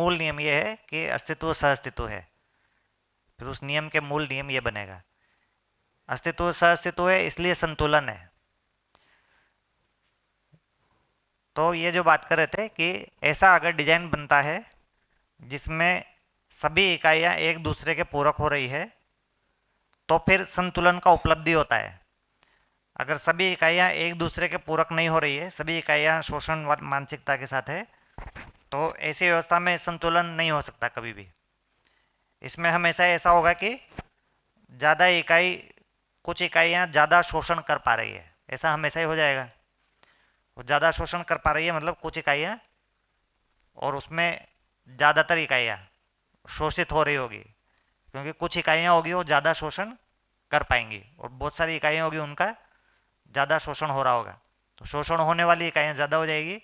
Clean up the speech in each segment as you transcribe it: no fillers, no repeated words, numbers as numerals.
मूल नियम ये है कि अस्तित्व सहअस्तित्व है, फिर उस नियम के मूल नियम ये बनेगा। अस्तित्व सहअस्तित्व है इसलिए संतुलन है। तो ये जो बात कर रहे थे कि ऐसा अगर डिजाइन बनता है जिसमें सभी इकाइयां एक दूसरे के पूरक हो रही है तो फिर संतुलन का उपलब्धि होता है। अगर सभी इकाइयां एक दूसरे के पूरक नहीं हो रही है, सभी इकाइयां शोषण मानसिकता के साथ है, तो ऐसी व्यवस्था में संतुलन नहीं हो सकता कभी भी। इसमें हमेशा ऐसा होगा कि ज़्यादा इकाई, कुछ इकाइयां ज़्यादा शोषण कर पा रही है, ऐसा हमेशा ही हो जाएगा। वो ज़्यादा शोषण कर पा रही है मतलब कुछ इकाइयां, और उसमें ज़्यादातर इकाइयां शोषित हो रही होगी, क्योंकि कुछ इकाइयां होगी वो ज़्यादा शोषण कर पाएंगी और बहुत सारी इकाइयां होगी उनका ज़्यादा शोषण हो रहा होगा। तो शोषण होने वाली इकाइयां ज़्यादा हो जाएगी,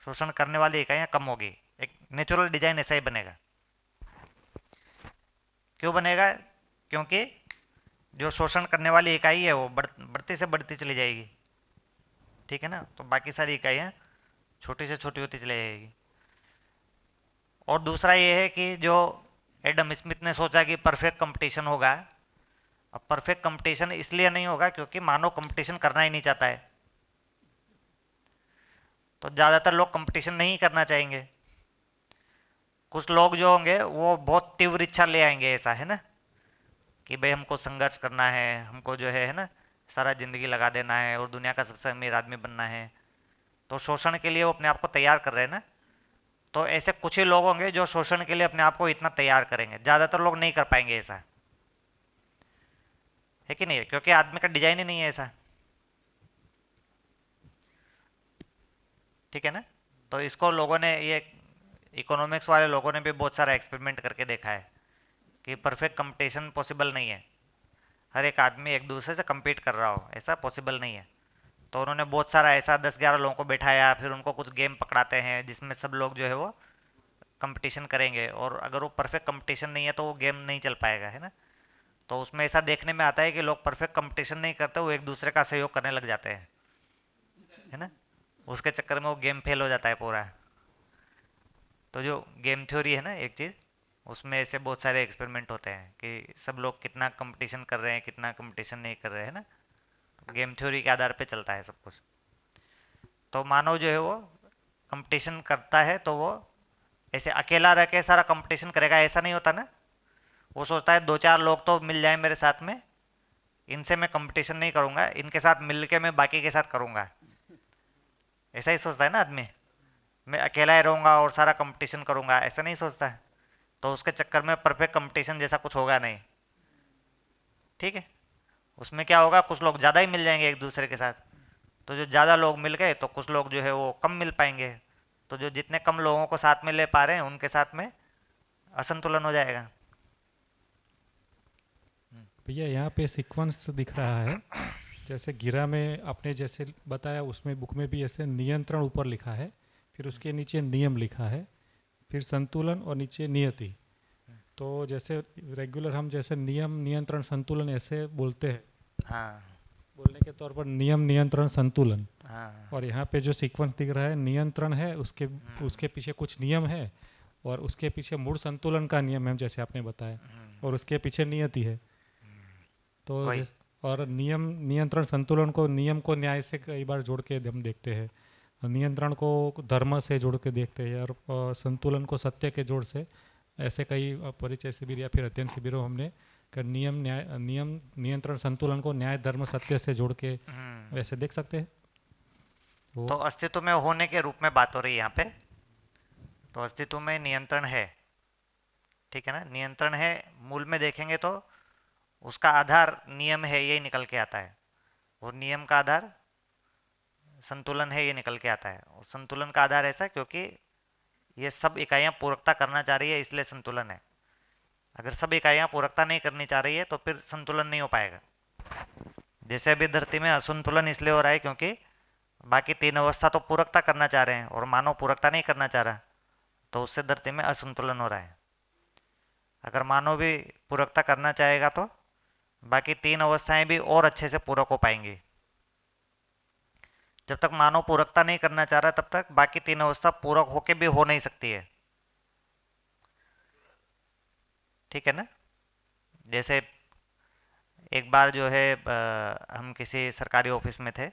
शोषण करने वाली इकाइयां कम होगी। एक नेचुरल डिजाइन ऐसा ही बनेगा। क्यों बनेगा? क्योंकि जो शोषण करने वाली इकाई है वो बढ़ती से बढ़ती चली जाएगी, ठीक है ना। तो बाकी सारी इकाइयां छोटी से छोटी होती चली जाएगी। और दूसरा ये है कि जो एडम स्मिथ ने सोचा कि परफेक्ट कंपटीशन होगा, अब परफेक्ट कंपटीशन इसलिए नहीं होगा क्योंकि मानव कंपटीशन करना ही नहीं चाहता है। तो ज़्यादातर लोग कंपटीशन नहीं करना चाहेंगे। कुछ लोग जो होंगे वो बहुत तीव्र इच्छा ले आएंगे, ऐसा है ना, कि भाई हमको संघर्ष करना है, हमको जो है ना सारा जिंदगी लगा देना है और दुनिया का सबसे अमीर आदमी बनना है। तो शोषण के लिए वो अपने आप को तैयार कर रहे हैं ना। तो ऐसे कुछ ही लोग होंगे जो शोषण के लिए अपने आप को इतना तैयार करेंगे, ज़्यादातर लोग नहीं कर पाएंगे ऐसा, है कि नहीं? क्योंकि आदमी का डिजाइन ही नहीं है ऐसा, ठीक है ना। तो इसको लोगों ने, ये इकोनॉमिक्स वाले लोगों ने भी बहुत सारा एक्सपेरिमेंट करके देखा है कि परफेक्ट कंपटीशन पॉसिबल नहीं है, हर एक आदमी एक दूसरे से compete कर रहा हो, ऐसा पॉसिबल नहीं है। तो उन्होंने बहुत सारा ऐसा 10-11 लोगों को बैठाया, फिर उनको कुछ गेम पकड़ाते हैं जिसमें सब लोग जो है वो कंपटीशन करेंगे, और अगर वो परफेक्ट कंपटीशन नहीं है तो वो गेम नहीं चल पाएगा, है ना। तो उसमें ऐसा देखने में आता है कि लोग परफेक्ट कंपटीशन नहीं करते, वो एक दूसरे का सहयोग करने लग जाते हैं, है ना। उसके चक्कर में वो गेम फेल हो जाता है पूरा। तो जो गेम थ्योरी है ना एक चीज़, उसमें ऐसे बहुत सारे एक्सपेरिमेंट होते हैं कि सब लोग कितना कंपटीशन कर रहे हैं, कितना कंपटीशन नहीं कर रहे हैं ना। गेम थ्योरी के आधार पे चलता है सब कुछ। तो मानव जो है वो कंपटीशन करता है तो वो ऐसे अकेला रह के सारा कंपटीशन करेगा ऐसा नहीं होता ना। वो सोचता है दो चार लोग तो मिल जाए मेरे साथ में, इनसे मैं कंपटीशन नहीं करूंगा, इनके साथ मिल के मैं बाकी के साथ करूंगा, ऐसा ही सोचता है ना आदमी। मैं अकेला ही रहूंगा और सारा कंपटीशन करूंगा, ऐसा नहीं सोचता है। तो उसके चक्कर में परफेक्ट कंपटीशन जैसा कुछ होगा नहीं, ठीक है। उसमें क्या होगा, कुछ लोग ज़्यादा ही मिल जाएंगे एक दूसरे के साथ। तो जो ज़्यादा लोग मिल गए तो कुछ लोग जो है वो कम मिल पाएंगे। तो जो जितने कम लोगों को साथ में ले पा रहे हैं उनके साथ में असंतुलन हो जाएगा। भैया यहाँ पे सीक्वेंस दिख रहा है, जैसे गिरा में आपने जैसे बताया उसमें बुक में भी ऐसे नियंत्रण ऊपर लिखा है, फिर उसके नीचे नियम लिखा है, फिर संतुलन और नीचे नियति। तो जैसे रेगुलर हम जैसे नियम नियंत्रण संतुलन ऐसे बोलते हैं, हाँ बोलने के तौर पर नियम नियंत्रण संतुलन। हाँ। और यहाँ पे जो सीक्वेंस दिख रहा है, नियंत्रण है, उसके हम्म, उसके पीछे कुछ नियम है, और उसके पीछे मूल संतुलन का नियम है जैसे आपने बताया, और उसके पीछे नियति है। तो वही। जिस और नियम नियंत्रण संतुलन को नियम को न्याय से कई बार जोड़ के हम देखते हैं, नियंत्रण को धर्म से जोड़ के देखते हैं, और संतुलन को सत्य के जोड़ से। ऐसे कई परिचय शिविर या फिर अध्ययन शिविरों हमने कर नियम न्याय नियम नियंत्रण संतुलन को न्याय धर्म सत्य से जोड़ के वैसे देख सकते हैं वो। तो अस्तित्व में होने के रूप में बात हो रही है यहाँ पे। तो अस्तित्व में नियंत्रण है, ठीक है ना, नियंत्रण है। मूल में देखेंगे तो उसका आधार नियम है, यही निकल के आता है। और नियम का आधार संतुलन है, ये निकल के आता है। और संतुलन का आधार ऐसा क्योंकि ये सब इकाइयां पूरकता करना चाह रही है, इसलिए संतुलन है। अगर सब इकाइयां पूरकता नहीं करनी चाह रही है तो फिर संतुलन नहीं हो पाएगा। जैसे अभी धरती में असंतुलन इसलिए हो रहा है क्योंकि बाकी तीन अवस्था तो पूरकता करना चाह रहे हैं और मानव पूरकता नहीं करना चाह रहा, तो उससे धरती में असंतुलन हो रहा है। अगर मानव भी पूरकता करना चाहेगा तो बाकी तीन अवस्थाएं भी और अच्छे से पूरक हो पाएंगी। जब तक मानव पूरकता नहीं करना चाह रहा तब तक बाकी तीन अवस्था पूरक होके भी हो नहीं सकती है। ठीक है ना। जैसे एक बार जो है हम किसी सरकारी ऑफिस में थे,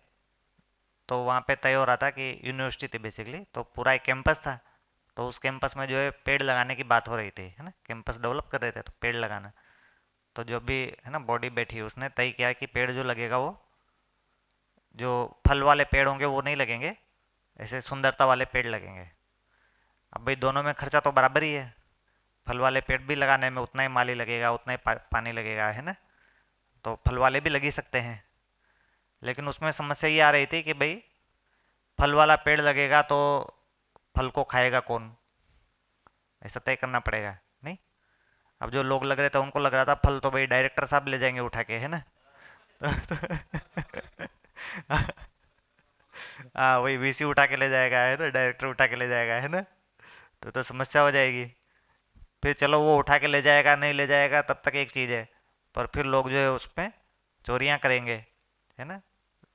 तो वहाँ पे तय हो रहा था कि यूनिवर्सिटी थी बेसिकली, तो पूरा एक कैंपस था। तो उस कैंपस में जो है पेड़ लगाने की बात हो रही थी, है ना, कैंपस डेवलप कर रहे थे तो पेड़ लगाना। तो जो भी है ना बॉडी बैठी उसने तय किया कि पेड़ जो लगेगा वो जो फल वाले पेड़ होंगे वो नहीं लगेंगे, ऐसे सुंदरता वाले पेड़ लगेंगे। अब भाई दोनों में खर्चा तो बराबर ही है, फल वाले पेड़ भी लगाने में उतना ही माली लगेगा, उतना ही पानी लगेगा, है ना। तो फल वाले भी लग ही सकते हैं। लेकिन उसमें समस्या ये आ रही थी कि भाई फल वाला पेड़ लगेगा तो फल को खाएगा कौन, ऐसा तय करना पड़ेगा। नहीं, अब जो लोग लग रहे थे उनको लग रहा था फल तो भाई डायरेक्टर साहब ले जाएंगे उठा के, है ना। हाँ, वही वीसी उठा के ले जाएगा, है ना, डायरेक्टर उठा के ले जाएगा, है ना। तो समस्या हो जाएगी। फिर चलो वो उठा के ले जाएगा नहीं ले जाएगा तब तक एक चीज़ है, पर फिर लोग जो है उसमें चोरियां करेंगे, है ना।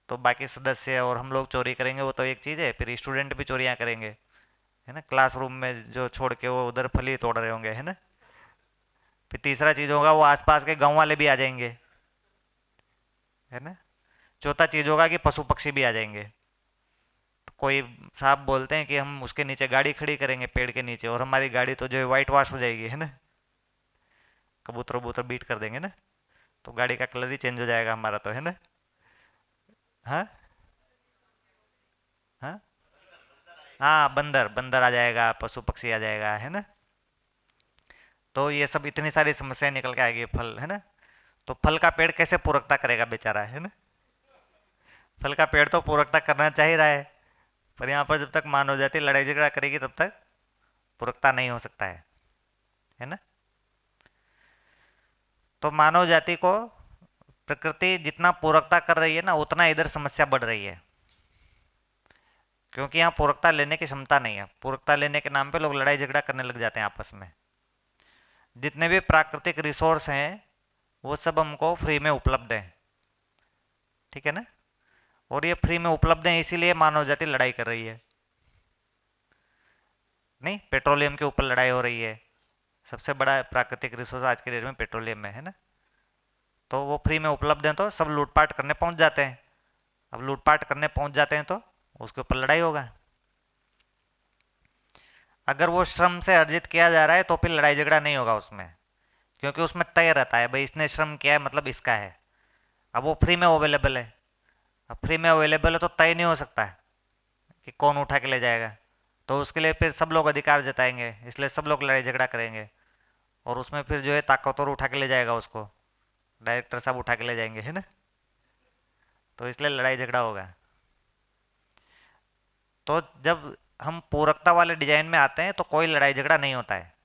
तो बाकी सदस्य और हम लोग चोरी करेंगे वो तो एक चीज़ है, फिर स्टूडेंट भी चोरियां करेंगे, है ना, क्लासरूम में जो छोड़ के वो उधर फली तोड़ रहे होंगे, है ना। फिर तीसरा चीज़ होगा वो आसपास के गांव वाले भी आ जाएंगे, है ना। चौथा चीज़ होगा कि पशु पक्षी भी आ जाएंगे। तो कोई साहब बोलते हैं कि हम उसके नीचे गाड़ी खड़ी करेंगे पेड़ के नीचे, और हमारी गाड़ी तो जो है वाइट वॉश हो जाएगी, है ना, कबूतर वबूतर बीट कर देंगे ना, तो गाड़ी का कलर ही चेंज हो जाएगा हमारा, तो है ना। हाँ हाँ हाँ, बंदर बंदर आ जाएगा, पशु पक्षी आ जाएगा, है ना। तो ये सब इतनी सारी समस्याएं निकल के आएगी, फल, है ना। तो फल का पेड़ कैसे पूरकता करेगा बेचारा, है ना। फल का पेड़ तो पूरकता करना चाह ही रहा है, पर यहाँ पर जब तक मानव जाति लड़ाई झगड़ा करेगी तब तक पूरकता नहीं हो सकता है ना। तो मानव जाति को प्रकृति जितना पूरकता कर रही है ना उतना इधर समस्या बढ़ रही है, क्योंकि यहाँ पूरकता लेने की क्षमता नहीं है। पूरकता लेने के नाम पे लोग लड़ाई झगड़ा करने लग जाते हैं आपस में। जितने भी प्राकृतिक रिसोर्स हैं वो सब हमको फ्री में उपलब्ध हैं, ठीक है ना। और ये फ्री में उपलब्ध हैं इसीलिए मानव जाति लड़ाई कर रही है। नहीं, पेट्रोलियम के ऊपर लड़ाई हो रही है, सबसे बड़ा प्राकृतिक रिसोर्स आज के डेट में पेट्रोलियम है ना। तो वो फ्री में उपलब्ध हैं तो सब लूटपाट करने पहुंच जाते हैं। अब लूटपाट करने पहुंच जाते हैं तो उसके ऊपर लड़ाई होगा। अगर वो श्रम से अर्जित किया जा रहा है तो फिर लड़ाई झगड़ा नहीं होगा उसमें, क्योंकि उसमें तय रहता है भाई इसने श्रम किया है मतलब इसका है। अब वो फ्री में अवेलेबल है, अब फ्री में अवेलेबल है तो तय नहीं हो सकता है कि कौन उठा के ले जाएगा। तो उसके लिए फिर सब लोग अधिकार जताएंगे, इसलिए सब लोग लड़ाई झगड़ा करेंगे, और उसमें फिर जो है ताकतवर उठा के ले जाएगा उसको, डायरेक्टर साहब उठा के ले जाएंगे, है ना। तो इसलिए लड़ाई झगड़ा होगा। तो जब हम पूरकता वाले डिजाइन में आते हैं तो कोई लड़ाई झगड़ा नहीं होता है।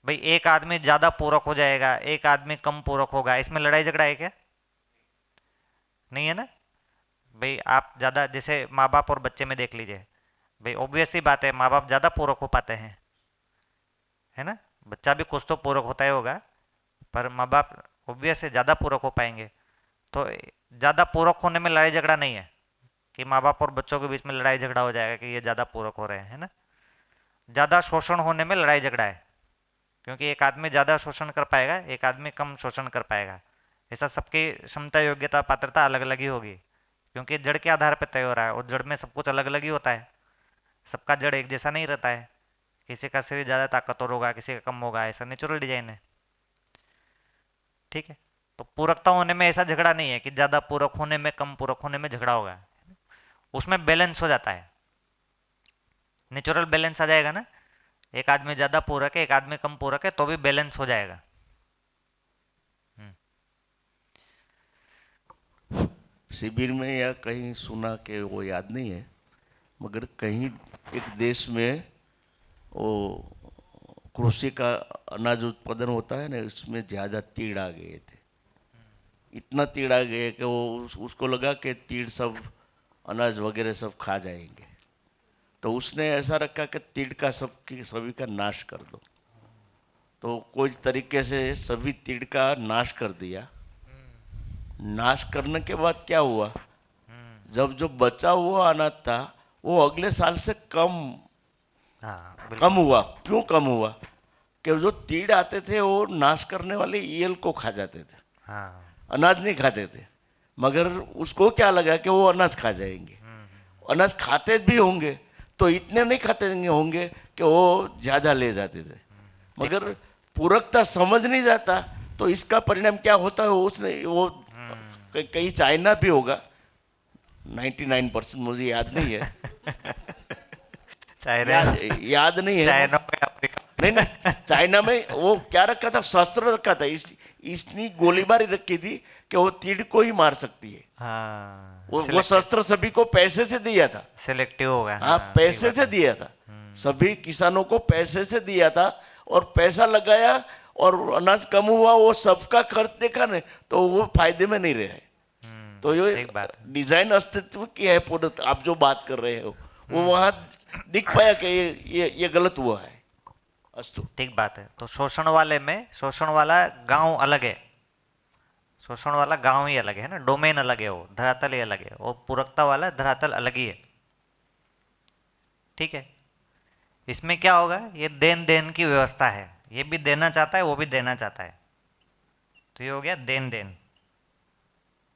भाई एक आदमी ज्यादा पूरक हो जाएगा, एक आदमी कम पूरक होगा, इसमें लड़ाई झगड़ा है क्या? नहीं है ना। भाई आप ज्यादा, जैसे माँ बाप और बच्चे में देख लीजिए, भाई ऑब्वियस सी बात है माँ बाप ज्यादा पूरक हो पाते हैं, है ना। बच्चा भी कुछ तो पूरक होता ही होगा, पर माँ बाप ऑब्वियस है ज़्यादा पूरक हो पाएंगे। तो ज़्यादा पूरक होने में लड़ाई झगड़ा नहीं है कि माँ बाप और बच्चों के बीच में लड़ाई झगड़ा हो जाएगा कि ये ज़्यादा पूरक हो रहे हैं, है ना। ज़्यादा शोषण होने में लड़ाई झगड़ा है, क्योंकि एक आदमी ज़्यादा शोषण कर पाएगा, एक आदमी कम शोषण कर पाएगा। ऐसा सबकी क्षमता योग्यता पात्रता अलग अलग ही होगी, क्योंकि जड़ के आधार पर तय हो रहा है और जड़ में सब कुछ अलग अलग ही होता है। सबका जड़ एक जैसा नहीं रहता है, किसी का शरीर ज़्यादा ताकतवर होगा, किसी का कम होगा, ऐसा नेचुरल डिजाइन है, ठीक है। तो पूरकता होने में ऐसा झगड़ा नहीं है कि ज़्यादा पूरक होने में कम पूरक होने में झगड़ा होगा, उसमें बैलेंस हो जाता है, नेचुरल बैलेंस आ जाएगा ना। एक आदमी ज़्यादा पूरक है, एक आदमी कम पूरक है, तो भी बैलेंस हो जाएगा। हम्म। शिविर में या कहीं सुना के वो याद नहीं है, मगर कहीं एक देश में वो कृषि का अनाज उत्पादन होता है ना, उसमें ज़्यादा तीड़ आ गए थे। इतना तीड़ आ गए कि वो उसको लगा कि तीड़ सब अनाज वगैरह सब खा जाएंगे, तो उसने ऐसा रखा कि तीड़ का सबकी सभी का नाश कर दो। तो कोई तरीके से सभी तीड़ का नाश कर दिया। नाश करने के बाद क्या हुआ, जब जो बचा हुआ अनाज था वो अगले साल से कम हाँ कम बिल्कुल। हुआ। क्यों कम हुआ? कि जो तीड़ आते थे वो नाश करने वाले ईयल को खा जाते थे, हाँ अनाज नहीं खाते थे। मगर उसको क्या लगा कि वो अनाज खा जाएंगे, अनाज खाते भी होंगे तो इतने नहीं खाते होंगे कि वो ज़्यादा ले जाते थे, मगर पूरकता समझ नहीं जाता। तो इसका परिणाम क्या होता है, उसने वो कहीं चाइना भी होगा, 99% मुझे याद नहीं है, चाइना याद नहीं है। चाइना में अफ्रीका नहीं नहीं, चाइना में वो क्या रखा था, शस्त्र रखा था, इसने गोलीबारी रखी थी कि वो तीड़ को ही मार सकती है। हाँ वो शस्त्र सभी को पैसे से दिया था। सिलेक्टिव होगा। हाँ, पैसे से दिया था, सभी किसानों को पैसे से दिया था, और पैसा लगाया और अनाज कम हुआ, वो सबका खर्च देखा नहीं तो वो फायदे में नहीं रहे। तो ये ठीक बात है। डिजाइन अस्तित्व की है प्रोडक्ट, आप जो बात कर रहे हो वो वहाँ दिख पाया कि ये गलत हुआ है। अस्तु, ठीक बात है। तो शोषण वाले में शोषण वाला गांव अलग है, शोषण वाला गांव ही अलग है ना, डोमेन अलग है, वो धरातल ही अलग है, और पूरकता वाला धरातल अलग ही है। ठीक है, इसमें क्या होगा, ये देन देन की व्यवस्था है, ये भी देना चाहता है वो भी देना चाहता है, तो ये हो गया देन देन।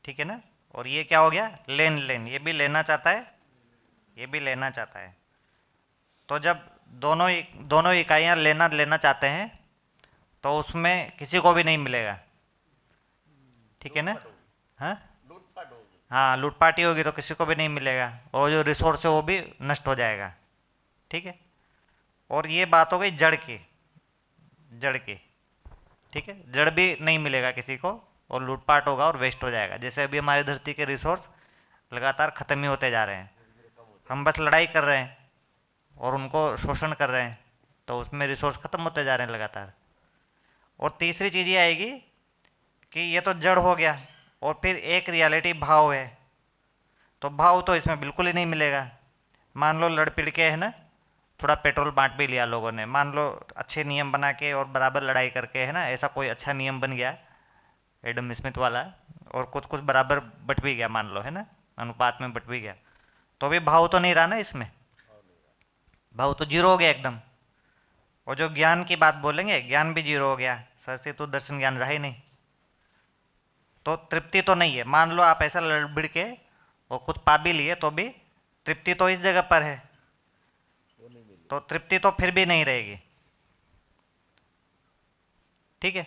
ठीक है ना, और ये क्या हो गया, लेन लेन, ये भी लेना चाहता है ये भी लेना चाहता है। तो जब दोनों इकाइयाँ लेना चाहते हैं तो उसमें किसी को भी नहीं मिलेगा। ठीक है ना, हाँ हाँ, लूटपाट ही होगी तो किसी को भी नहीं मिलेगा, और जो रिसोर्स है वो भी नष्ट हो जाएगा। ठीक है, और ये बात हो गई जड़ की। ठीक है, जड़ भी नहीं मिलेगा किसी को, और लूटपाट होगा और वेस्ट हो जाएगा। जैसे अभी हमारी धरती के रिसोर्स लगातार ख़त्म ही होते जा रहे हैं, हम बस लड़ाई कर रहे हैं और उनको शोषण कर रहे हैं, तो उसमें रिसोर्स ख़त्म होते जा रहे हैं लगातार। और तीसरी चीज़ ये आएगी कि ये तो जड़ हो गया, और फिर एक रियलिटी भाव है, तो भाव तो इसमें बिल्कुल ही नहीं मिलेगा। मान लो लड़ पिड़ के है ना, थोड़ा पेट्रोल बांट भी लिया लोगों ने, मान लो अच्छे नियम बना के और बराबर लड़ाई करके है ना, ऐसा कोई अच्छा नियम बन गया एडम स्मिथ वाला, और कुछ कुछ बराबर बट भी गया, मान लो है ना, अनुपात में बट भी गया, तो भी भाव तो नहीं रहा ना इसमें, भाव तो जीरो हो गया एकदम। और जो ज्ञान की बात बोलेंगे, ज्ञान भी जीरो हो गया, सरस्वती तो दर्शन ज्ञान रहा ही नहीं, तो तृप्ति तो नहीं है। मान लो आप ऐसा लड़बिड़ के और कुछ पा भी लिए तो भी तृप्ति तो इस जगह पर है, तो तृप्ति तो फिर भी नहीं रहेगी। ठीक है,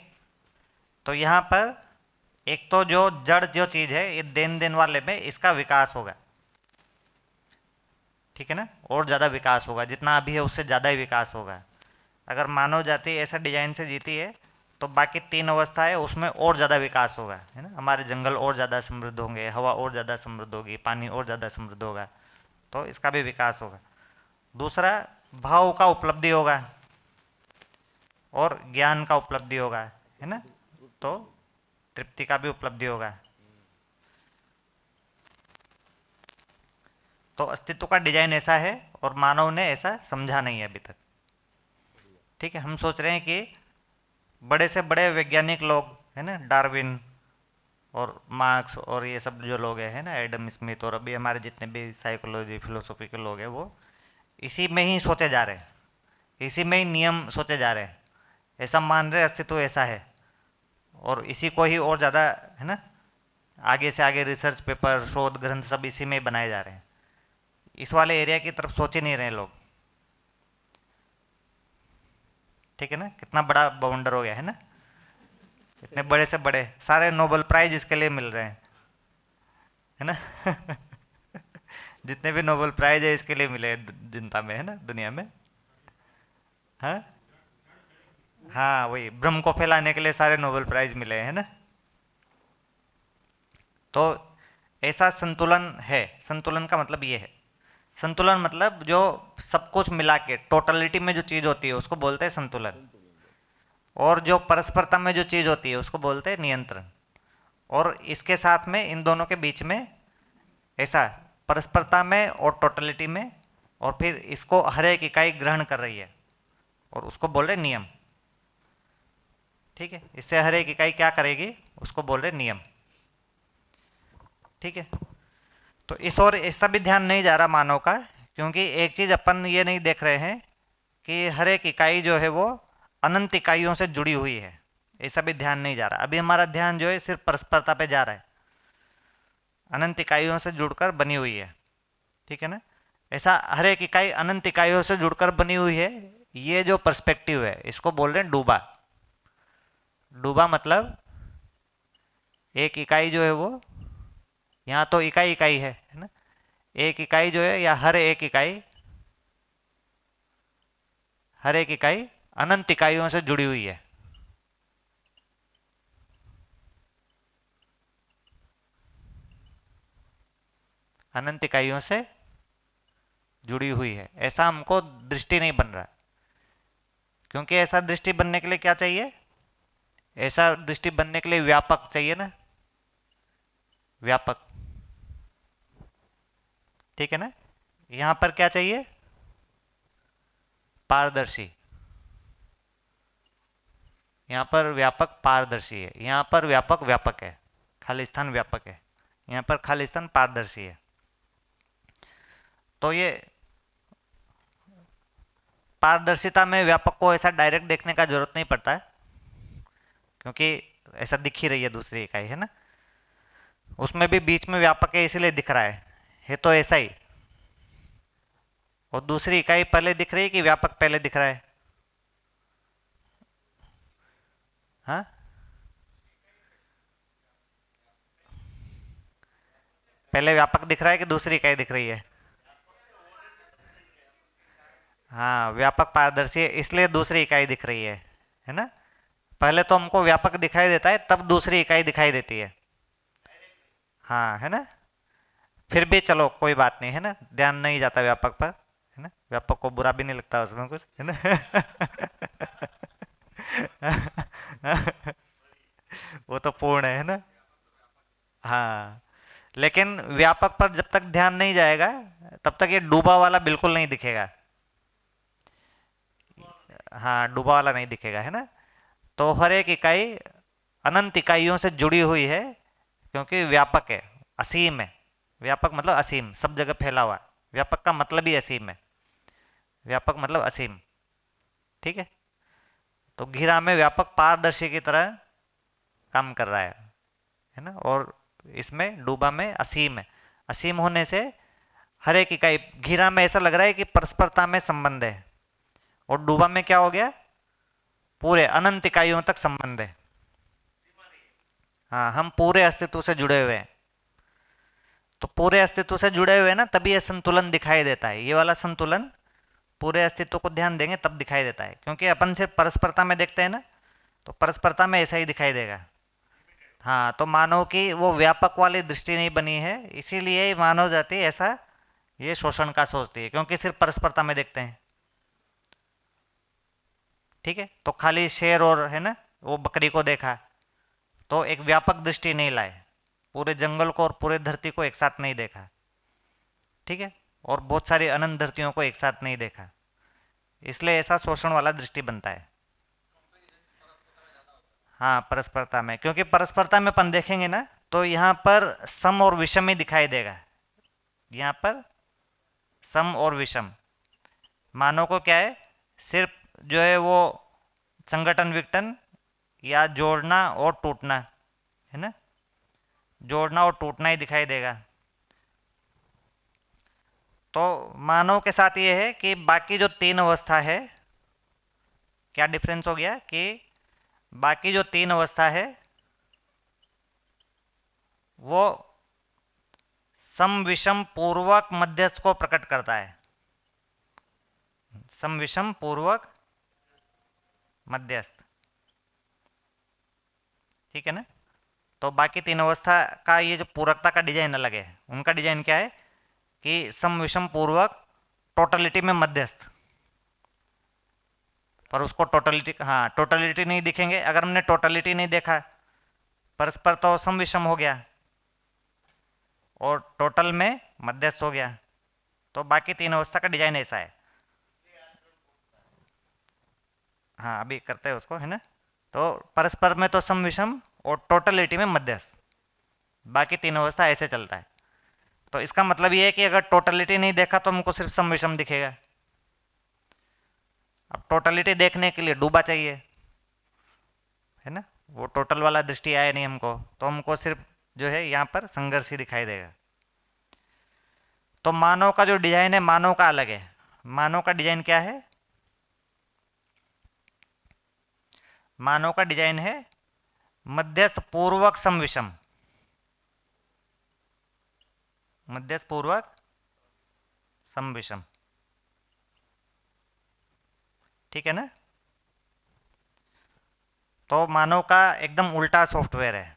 तो यहाँ पर एक तो जो जड़ जो चीज़ है, ये देन देन वाले में इसका विकास होगा। ठीक है ना, और ज़्यादा विकास होगा, जितना अभी है उससे ज़्यादा ही विकास होगा। अगर मानव जाति ऐसा डिजाइन से जीती है तो बाकी तीन अवस्था है उसमें और ज़्यादा विकास होगा, है ना। हमारे जंगल और ज़्यादा समृद्ध होंगे, हवा और ज़्यादा समृद्ध होगी, पानी और ज़्यादा समृद्ध होगा, तो इसका भी विकास होगा। दूसरा, भाव का उपलब्धि होगा और ज्ञान का उपलब्धि होगा, है ना, तो तृप्ति का भी उपलब्धि होगा। तो अस्तित्व का डिजाइन ऐसा है और मानव ने ऐसा समझा नहीं है अभी तक। ठीक है, हम सोच रहे हैं कि बड़े से बड़े वैज्ञानिक लोग है ना, डार्विन और मार्क्स और ये सब जो लोग हैं ना, एडम स्मिथ, और अभी हमारे जितने भी साइकोलॉजी फिलोसॉफी के लोग हैं, वो इसी में ही सोचे जा रहे हैं, इसी में ही नियम सोचे जा रहे हैं, ऐसा मान रहे अस्तित्व ऐसा है, और इसी को ही और ज़्यादा है ना, आगे से आगे रिसर्च पेपर, शोध ग्रंथ सब इसी में ही बनाए जा रहे हैं। इस वाले एरिया की तरफ सोच ही नहीं रहे लोग। ठीक है ना, कितना बड़ा बाउंडर हो गया है ना, इतने बड़े से बड़े सारे नोबेल प्राइज इसके लिए मिल रहे हैं, है ना जितने भी नोबेल प्राइज है इसके लिए मिले जनता में, है ना, दुनिया में। हाँ हाँ, वही भ्रम को फैलाने के लिए सारे नोबेल प्राइज मिले हैं ना। तो ऐसा संतुलन है। संतुलन का मतलब ये है, संतुलन मतलब जो सब कुछ मिला के टोटलिटी में जो चीज़ होती है उसको बोलते हैं संतुलन, और जो परस्परता में जो चीज़ होती है उसको बोलते हैं नियंत्रण। और इसके साथ में इन दोनों के बीच में ऐसा परस्परता में और टोटलिटी में, और फिर इसको हर एक इकाई ग्रहण कर रही है और उसको बोल रहे नियम। ठीक है, इससे हर एक इकाई क्या करेगी उसको बोल रहे नियम। ठीक है, तो इस और इसका भी ध्यान नहीं जा रहा मानव का, क्योंकि एक चीज़ अपन ये नहीं देख रहे हैं कि हर एक इकाई जो है वो अनंत इकाइयों से जुड़ी हुई है, ऐसा भी ध्यान नहीं जा रहा। अभी हमारा ध्यान जो है सिर्फ परस्परता पे जा रहा है, अनंत इकाइयों से जुड़कर बनी हुई है, ठीक है ना। ऐसा हर एक इकाई अनंत इकाइयों से जुड़कर बनी हुई है, ये जो पर्सपेक्टिव है इसको बोल रहे हैं डूबा। डूबा मतलब एक इकाई जो है वो, यहाँ तो इकाई इकाई है ना, एक इकाई जो है, या हर एक इकाई अनंत इकाइयों से जुड़ी हुई है। अनंत इकाइयों से जुड़ी हुई है, ऐसा हमको दृष्टि नहीं बन रहा, क्योंकि ऐसा दृष्टि बनने के लिए क्या चाहिए, ऐसा दृष्टि बनने के लिए व्यापक चाहिए ना, व्यापक, ठीक है ना। यहां पर क्या चाहिए, पारदर्शी। यहां पर व्यापक पारदर्शी है, यहां पर व्यापक व्यापक है, खाली स्थान व्यापक है, यहां पर खाली स्थान पारदर्शी है। तो ये पारदर्शिता में व्यापक को ऐसा डायरेक्ट देखने का जरूरत नहीं पड़ता है, क्योंकि ऐसा दिख ही रही है दूसरी इकाई, है ना। उसमें भी बीच में व्यापक है इसीलिए दिख रहा है तो ऐसा ही। और दूसरी इकाई पहले दिख रही है कि व्यापक पहले दिख रहा है, हाँ। पहले व्यापक दिख रहा है कि दूसरी इकाई दिख रही है, हाँ व्यापक पारदर्शी है इसलिए दूसरी इकाई दिख रही है ना। पहले तो हमको व्यापक दिखाई देता है, तब दूसरी इकाई दिखाई देती है, हाँ है ना। फिर भी चलो कोई बात नहीं, है ना, ध्यान नहीं जाता व्यापक पर, है ना, व्यापक को बुरा भी नहीं लगता उसमें कुछ, है ना। वो तो पूर्ण है ना, हाँ। लेकिन व्यापक पर जब तक ध्यान नहीं जाएगा तब तक ये डूबा वाला बिल्कुल नहीं दिखेगा, हाँ डूबा वाला नहीं दिखेगा, है ना। तो हर एक इकाई अनंत इकाइयों से जुड़ी हुई है, क्योंकि व्यापक है, असीम है। व्यापक मतलब असीम, सब जगह फैला हुआ, व्यापक का मतलब ही असीम है, व्यापक मतलब असीम, ठीक है। तो घेरा में व्यापक पारदर्शी की तरह काम कर रहा है ना। और इसमें डूबा में असीम है, असीम होने से हर एक इकाई, घेरा में ऐसा लग रहा है कि परस्परता में संबंध है, और डूबा में क्या हो गया, पूरे अनंत इकाइयों तक संबंध है, हाँ हम पूरे अस्तित्व से जुड़े हुए हैं। तो पूरे अस्तित्व से जुड़े हुए हैं ना, तभी यह संतुलन दिखाई देता है, ये वाला संतुलन पूरे अस्तित्व को ध्यान देंगे तब दिखाई देता है, क्योंकि अपन सिर्फ परस्परता में देखते हैं ना, तो परस्परता में ऐसा ही दिखाई देगा। हाँ तो मानव की वो व्यापक वाली दृष्टि नहीं बनी है, इसीलिए मानव जाति ऐसा ये शोषण का सोचती है, क्योंकि सिर्फ परस्परता में देखते हैं, ठीक है। तो खाली शेर और, है ना, वो बकरी को देखा तो एक व्यापक दृष्टि नहीं लाए, पूरे जंगल को और पूरे धरती को एक साथ नहीं देखा, ठीक है, और बहुत सारी अनंत धरतियों को एक साथ नहीं देखा, इसलिए ऐसा शोषण वाला दृष्टि बनता है। हाँ परस्परता में, क्योंकि परस्परता में अपन देखेंगे ना तो यहाँ पर सम और विषम ही दिखाई देगा, यहाँ पर सम और विषम। मानव को क्या है, सिर्फ जो है वो संगठन विघटन या जोड़ना और टूटना, है ना, जोड़ना और टूटना ही दिखाई देगा। तो मानव के साथ ये है कि बाकी जो तीन अवस्था है, क्या डिफरेंस हो गया कि बाकी जो तीन अवस्था है वो सम विषम पूर्वक मध्यस्थ को प्रकट करता है, सम विषम पूर्वक मध्यस्थ, ठीक है ना। तो बाकी तीन अवस्था का ये जो पूरकता का डिजाइन अलग है, उनका डिजाइन क्या है कि सम विषम पूर्वक टोटलिटी में मध्यस्थ, पर उसको टोटलिटी, हाँ टोटलिटी नहीं दिखेंगे, अगर हमने टोटलिटी नहीं देखा, परस्पर तो सम विषम हो गया और टोटल में मध्यस्थ हो गया, तो बाकी तीन अवस्था का डिजाइन ऐसा है। हाँ अभी करते हैं उसको, है ना। तो परस्पर में तो सम विषम और टोटलिटी में मध्यस्थ, बाकी तीन अवस्था ऐसे चलता है। तो इसका मतलब ये है कि अगर टोटलिटी नहीं देखा तो हमको सिर्फ सम विषम दिखेगा, अब टोटलिटी देखने के लिए डूबा चाहिए, है ना, वो टोटल वाला दृष्टि आया नहीं हमको, तो हमको सिर्फ जो है यहाँ पर संघर्ष ही दिखाई देगा। तो मानव का जो डिजाइन है, मानव का अलग है। मानव का डिजाइन क्या है? मानव का डिजाइन है मध्यस्थ पूर्वक समविषम, मध्यस्थ पूर्वक समविषम, ठीक है ना। तो मानव का एकदम उल्टा सॉफ्टवेयर है।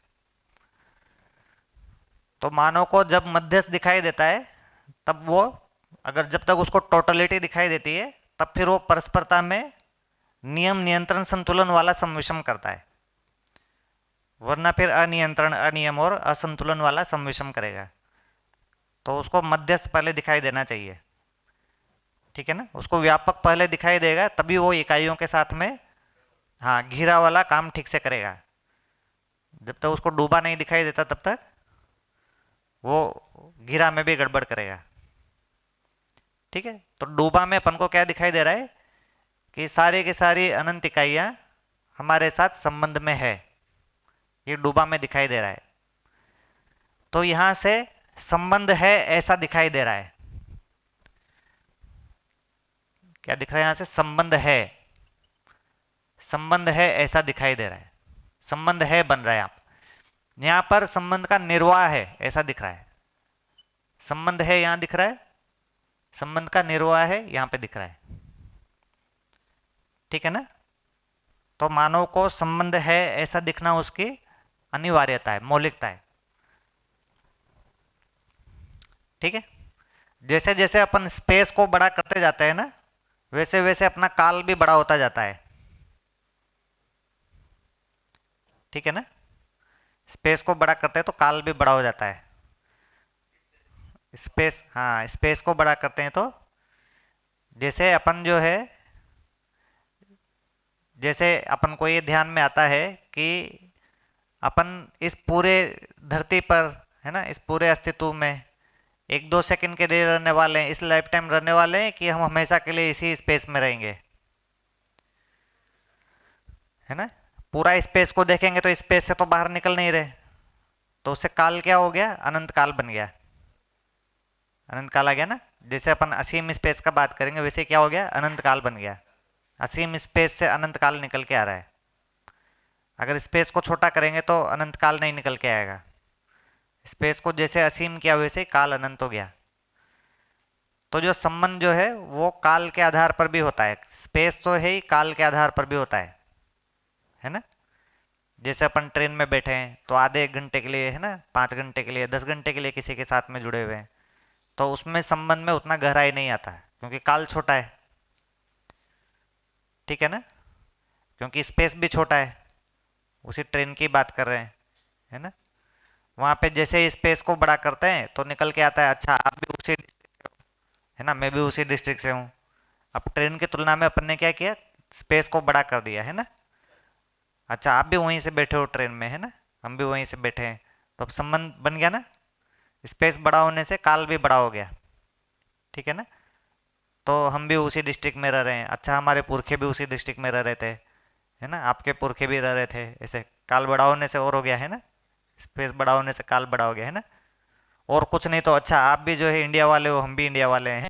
तो मानव को जब मध्यस्थ दिखाई देता है तब वो, अगर जब तक उसको टोटलिटी दिखाई देती है तब फिर वो परस्परता में नियम नियंत्रण संतुलन वाला संविषम करता है, वरना फिर अनियंत्रण अनियम और असंतुलन वाला संविषम करेगा। तो उसको मध्यस्थ पहले दिखाई देना चाहिए, ठीक है ना। उसको व्यापक पहले दिखाई देगा तभी वो इकाइयों के साथ में, हाँ, घिरा वाला काम ठीक से करेगा। जब तक उसको डूबा नहीं दिखाई देता तब तक वो घिरा में भी गड़बड़ करेगा, ठीक है। तो डूबा में अपन को क्या दिखाई दे रहा है कि सारी की सारी अनंत इकाइयां हमारे साथ संबंध में है, ये डूबा में दिखाई दे रहा है। तो यहां से संबंध है ऐसा दिखाई दे रहा है। क्या दिख रहा है? यहां से संबंध है, संबंध है ऐसा दिखाई दे रहा है, संबंध है बन रहा है। आप यहां पर संबंध का निर्वाह है ऐसा दिख रहा है, संबंध है यहां दिख रहा है, संबंध का निर्वाह है यहां पे दिख रहा है, ठीक है ना। तो मानव को संबंध है ऐसा दिखना उसकी अनिवार्यता है, मौलिकता है, ठीक है। जैसे जैसे अपन स्पेस को बड़ा करते जाते हैं ना, वैसे वैसे अपना काल भी बड़ा होता जाता है, ठीक है ना। स्पेस को बड़ा करते हैं तो काल भी बड़ा हो जाता है। स्पेस, हाँ, स्पेस को बड़ा करते हैं तो जैसे अपन जो है, जैसे अपन को ये ध्यान में आता है कि अपन इस पूरे धरती पर, है ना, इस पूरे अस्तित्व में 1-2 सेकंड के लिए रहने वाले हैं, इस लाइफ टाइम रहने वाले हैं कि हम हमेशा के लिए इसी स्पेस में रहेंगे, है ना। पूरा स्पेस को देखेंगे तो स्पेस से तो बाहर निकल नहीं रहे, तो उससे काल क्या हो गया? अनंत काल बन गया, अनंत काल आ गया ना। जैसे अपन असीम स्पेस का बात करेंगे वैसे क्या हो गया? अनंत काल बन गया। असीम स्पेस से अनंत काल निकल के आ रहा है। अगर स्पेस को छोटा करेंगे तो अनंत काल नहीं निकल के आएगा। स्पेस को जैसे असीम किया वैसे काल अनंत हो गया। तो जो संबंध जो है वो काल के आधार पर भी होता है, स्पेस तो है ही, काल के आधार पर भी होता है ना। जैसे अपन ट्रेन में बैठे हैं तो आधे 1 घंटे के लिए, है ना, 5 घंटे के लिए, 10 घंटे के लिए किसी के साथ में जुड़े हुए हैं, तो उसमें संबंध में उतना गहराई नहीं आता है क्योंकि काल छोटा है, ठीक है ना, क्योंकि स्पेस भी छोटा है। उसी ट्रेन की बात कर रहे हैं, है ना। वहाँ पे जैसे स्पेस को बड़ा करते हैं तो निकल के आता है, अच्छा आप भी उसी डिस्ट्रिक्ट से हो, है ना, मैं भी उसी डिस्ट्रिक्ट से हूँ। अब ट्रेन की तुलना में अपन ने क्या किया? स्पेस को बड़ा कर दिया, है ना। अच्छा आप भी वहीं से बैठे हो ट्रेन में, है ना, हम भी वहीं से बैठे हैं, तो अब संबंध बन गया ना। स्पेस बड़ा होने से काल भी बड़ा हो गया, ठीक है ना। तो हम भी उसी डिस्ट्रिक्ट में रह रहे हैं, अच्छा हमारे पुरखे भी उसी डिस्ट्रिक्ट में रह रहे थे, है ना, आपके पुरखे भी रह रहे थे, ऐसे काल बड़ा होने से और हो गया, है ना, स्पेस बड़ा होने से काल बड़ा हो गया, है ना। और कुछ नहीं तो अच्छा आप भी जो है इंडिया वाले हो, हम भी इंडिया वाले हैं,